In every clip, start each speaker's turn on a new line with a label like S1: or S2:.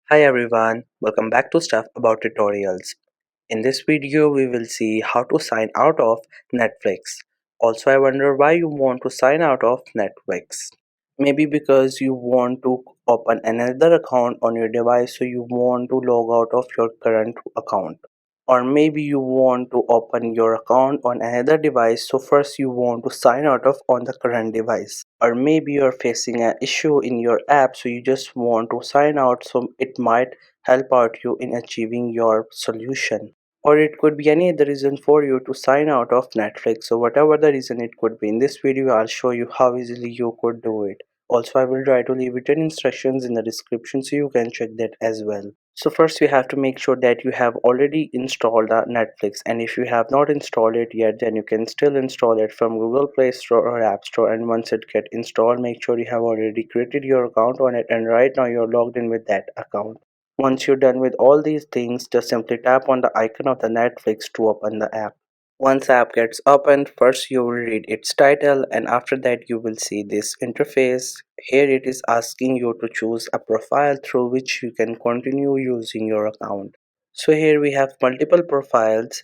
S1: Hi everyone, welcome back to Stuff About Tutorials. In this video, we will see how to sign out of Netflix. Also, I wonder why you want to sign out of Netflix. Maybe because you want to open another account on your device, so you want to log out of your current account. Or maybe you want to open your account on another device, so first you want to sign out of on the current device. Or maybe you're facing an issue in your app, so you just want to sign out so it might help out you in achieving your solution. Or it could be any other reason for you to sign out of Netflix. So whatever the reason it could be, in this video I'll show you how easily you could do it. Also, I will try to leave written instructions in the description so you can check that as well. So first you have to make sure that you have already installed the Netflix, and if you have not installed it yet, then you can still install it from Google Play Store or App Store. And once it get installed, make sure you have already created your account on it, and right now you're logged in with that account. Once you're done with all these things, just simply tap on the icon of the Netflix to open the app. Once app gets opened, first you will read its title, and after that you will see this interface. Here it is asking you to choose a profile through which you can continue using your account. So here we have multiple profiles.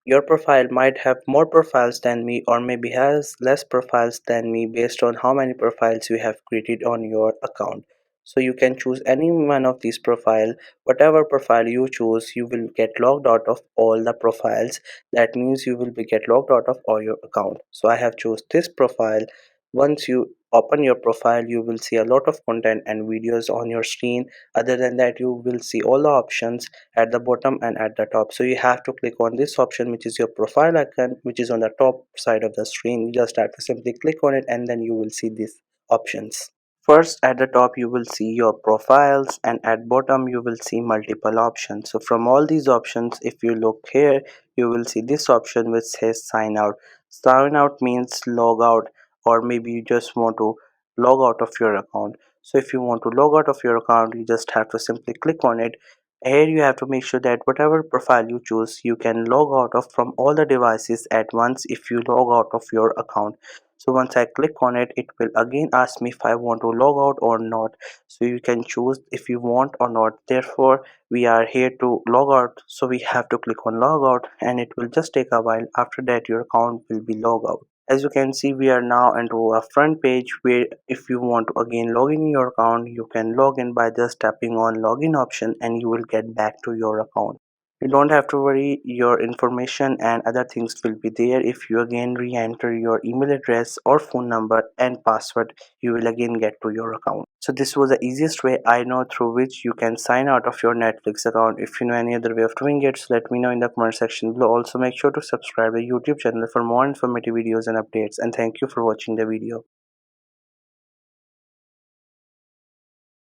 S1: Your profile might have more profiles than me, or maybe has less profiles than me based on how many profiles you have created on your account. So you can choose any one of these profile. Whatever profile you choose, you will get logged out of all the profiles. That means you will be get logged out of all your account. So I have choose this profile. Once you open your profile, you will see a lot of content and videos on your screen. Other than that, you will see all the options at the bottom and at the top. So you have to click on this option, which is your profile icon, which is on the top side of the screen. You just have to simply click on it, and then you will see these options. First, at the top you will see your profiles, and at bottom you will see multiple options. So from all these options, if you look here, you will see this option which says sign out. Sign out means log out, or maybe you just want to log out of your account. So if you want to log out of your account, you just have to simply click on it. Here you have to make sure that whatever profile you choose, you can log out of from all the devices at once if you log out of your account. So once I click on it, it will again ask me if I want to log out or not. So you can choose if you want or not. Therefore, we are here to log out, so we have to click on log out, and it will just take a while. After that, your account will be log out. As you can see, we are now into a front page where if you want to again log in your account, you can log in by just tapping on login option, and you will get back to your account. You don't have to worry, your information and other things will be there. If you again re-enter your email address or phone number and password, you will again get to your account. So this was the easiest way I know through which you can sign out of your Netflix account. If you know any other way of doing it, so let me know in the comment section below. Also make sure to subscribe to the YouTube channel for more informative videos and updates, and thank you for watching the video.